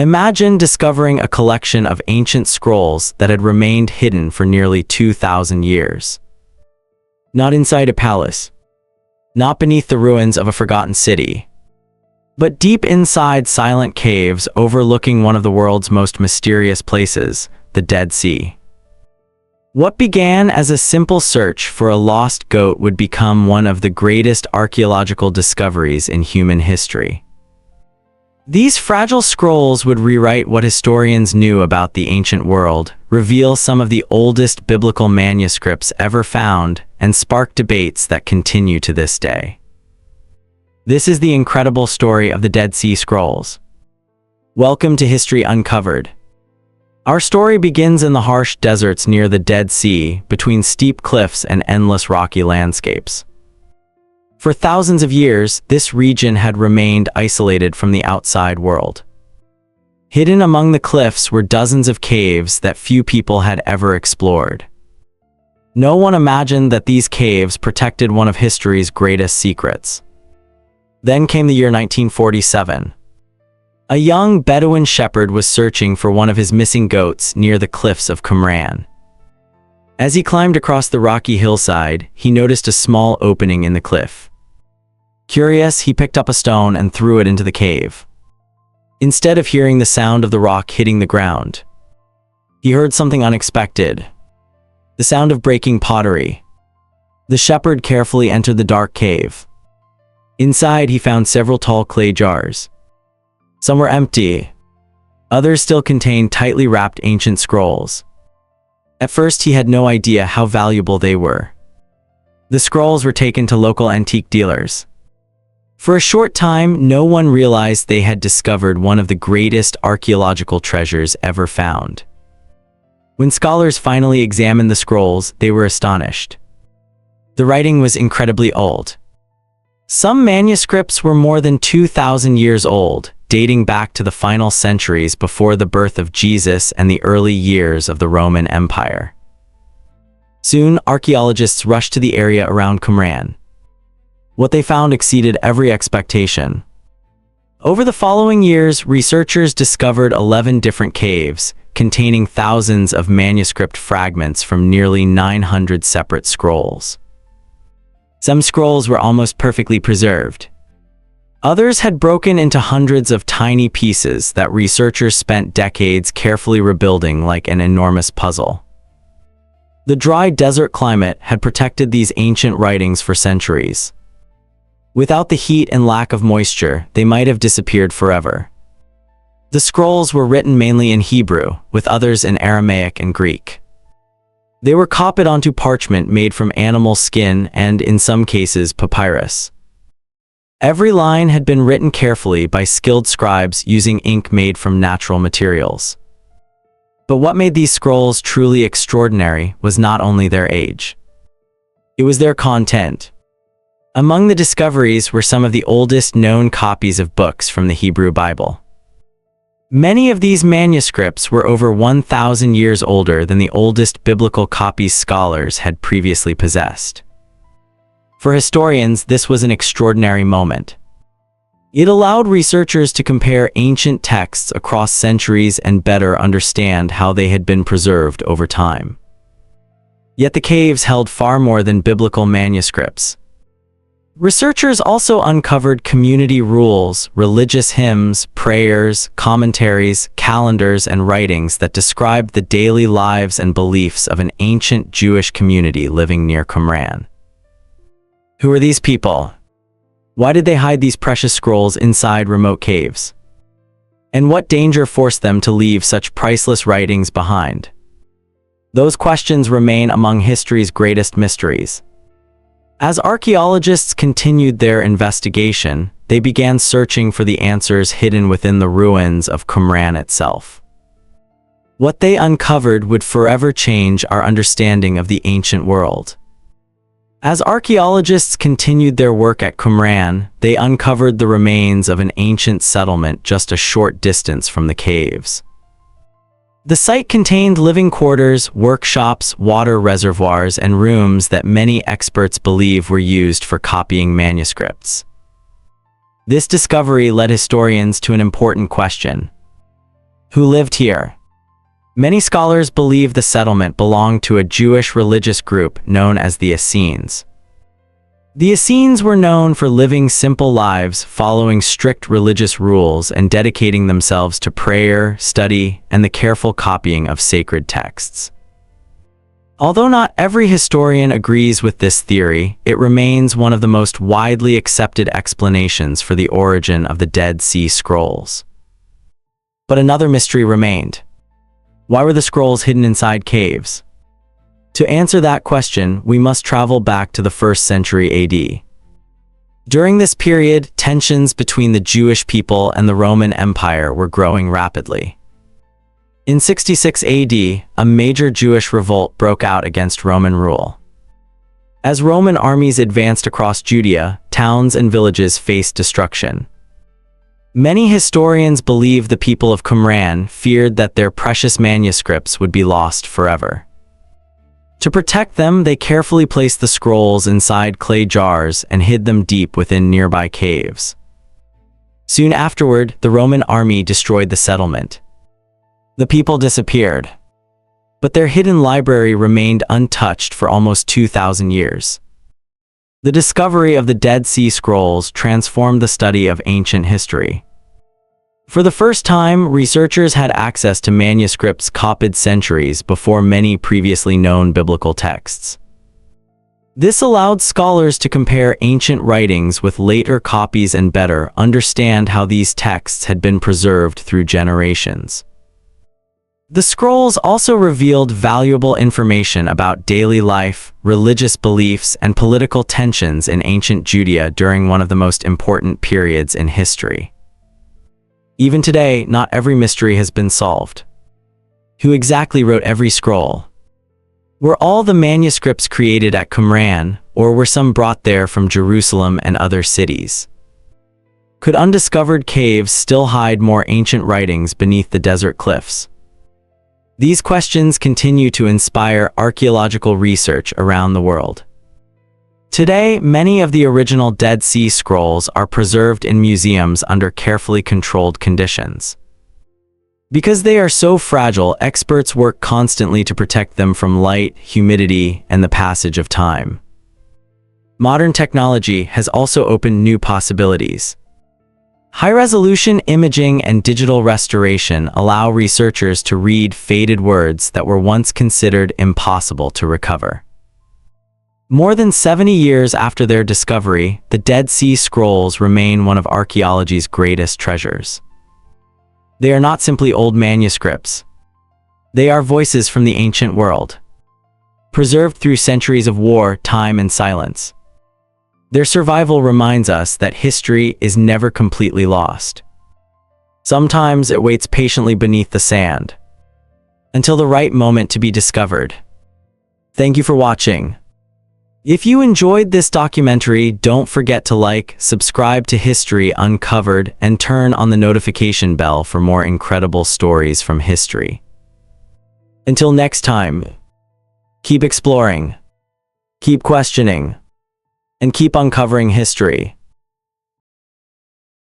Imagine discovering a collection of ancient scrolls that had remained hidden for nearly 2,000 years. Not inside a palace, not beneath the ruins of a forgotten city, but deep inside silent caves overlooking one of the world's most mysterious places, the Dead Sea. What began as a simple search for a lost goat would become one of the greatest archaeological discoveries in human history. These fragile scrolls would rewrite what historians knew about the ancient world, reveal some of the oldest biblical manuscripts ever found, and spark debates that continue to this day. This is the incredible story of the Dead Sea Scrolls. Welcome to History Uncovered. Our story begins in the harsh deserts near the Dead Sea, between steep cliffs and endless rocky landscapes. For thousands of years, this region had remained isolated from the outside world. Hidden among the cliffs were dozens of caves that few people had ever explored. No one imagined that these caves protected one of history's greatest secrets. Then came the year 1947. A young Bedouin shepherd was searching for one of his missing goats near the cliffs of Qumran. As he climbed across the rocky hillside, he noticed a small opening in the cliff. Curious, he picked up a stone and threw it into the cave. Instead of hearing the sound of the rock hitting the ground, he heard something unexpected. The sound of breaking pottery. The shepherd carefully entered the dark cave. Inside, he found several tall clay jars. Some were empty. Others still contained tightly wrapped ancient scrolls. At first, he had no idea how valuable they were. The scrolls were taken to local antique dealers. For a short time, no one realized they had discovered one of the greatest archaeological treasures ever found. When scholars finally examined the scrolls, they were astonished. The writing was incredibly old. Some manuscripts were more than 2,000 years old, dating back to the final centuries before the birth of Jesus and the early years of the Roman Empire. Soon, archaeologists rushed to the area around Qumran. What they found exceeded every expectation. Over the following years, researchers discovered 11 different caves, containing thousands of manuscript fragments from nearly 900 separate scrolls. Some scrolls were almost perfectly preserved. Others had broken into hundreds of tiny pieces that researchers spent decades carefully rebuilding like an enormous puzzle. The dry desert climate had protected these ancient writings for centuries. Without the heat and lack of moisture, they might have disappeared forever. The scrolls were written mainly in Hebrew, with others in Aramaic and Greek. They were copied onto parchment made from animal skin and, in some cases, papyrus. Every line had been written carefully by skilled scribes using ink made from natural materials. But what made these scrolls truly extraordinary was not only their age. It was their content. Among the discoveries were some of the oldest known copies of books from the Hebrew Bible. Many of these manuscripts were over 1,000 years older than the oldest biblical copies scholars had previously possessed. For historians, this was an extraordinary moment. It allowed researchers to compare ancient texts across centuries and better understand how they had been preserved over time. Yet the caves held far more than biblical manuscripts. Researchers also uncovered community rules, religious hymns, prayers, commentaries, calendars, and writings that described the daily lives and beliefs of an ancient Jewish community living near Qumran. Who were these people? Why did they hide these precious scrolls inside remote caves? And what danger forced them to leave such priceless writings behind? Those questions remain among history's greatest mysteries. As archaeologists continued their investigation, they began searching for the answers hidden within the ruins of Qumran itself. What they uncovered would forever change our understanding of the ancient world. As archaeologists continued their work at Qumran, they uncovered the remains of an ancient settlement just a short distance from the caves. The site contained living quarters, workshops, water reservoirs, and rooms that many experts believe were used for copying manuscripts. This discovery led historians to an important question. who lived here. Many scholars believe the settlement belonged to a Jewish religious group known as the Essenes. The Essenes were known for living simple lives, following strict religious rules, and dedicating themselves to prayer, study, and the careful copying of sacred texts. Although not every historian agrees with this theory, it remains one of the most widely accepted explanations for the origin of the Dead Sea Scrolls. But another mystery remained. Why were the scrolls hidden inside caves? To answer that question, we must travel back to the 1st century AD. During this period, tensions between the Jewish people and the Roman Empire were growing rapidly. In 66 AD, a major Jewish revolt broke out against Roman rule. As Roman armies advanced across Judea, towns and villages faced destruction. Many historians believe the people of Qumran feared that their precious manuscripts would be lost forever. To protect them, they carefully placed the scrolls inside clay jars and hid them deep within nearby caves. Soon afterward, the Roman army destroyed the settlement. The people disappeared, but their hidden library remained untouched for almost 2,000 years. The discovery of the Dead Sea Scrolls transformed the study of ancient history. For the first time, researchers had access to manuscripts copied centuries before many previously known biblical texts. This allowed scholars to compare ancient writings with later copies and better understand how these texts had been preserved through generations. The scrolls also revealed valuable information about daily life, religious beliefs, and political tensions in ancient Judea during one of the most important periods in history. Even today, not every mystery has been solved. Who exactly wrote every scroll? Were all the manuscripts created at Qumran, or were some brought there from Jerusalem and other cities? Could undiscovered caves still hide more ancient writings beneath the desert cliffs? These questions continue to inspire archaeological research around the world. Today, many of the original Dead Sea Scrolls are preserved in museums under carefully controlled conditions. Because they are so fragile, experts work constantly to protect them from light, humidity, and the passage of time. Modern technology has also opened new possibilities. High-resolution imaging and digital restoration allow researchers to read faded words that were once considered impossible to recover. More than 70 years after their discovery, the Dead Sea Scrolls remain one of archaeology's greatest treasures. They are not simply old manuscripts. They are voices from the ancient world, preserved through centuries of war, time, and silence. Their survival reminds us that history is never completely lost. Sometimes it waits patiently beneath the sand, until the right moment to be discovered. Thank you for watching. If you enjoyed this documentary, don't forget to like, subscribe to History Uncovered, and turn on the notification bell for more incredible stories from history. Until next time, keep exploring, keep questioning, and keep uncovering history.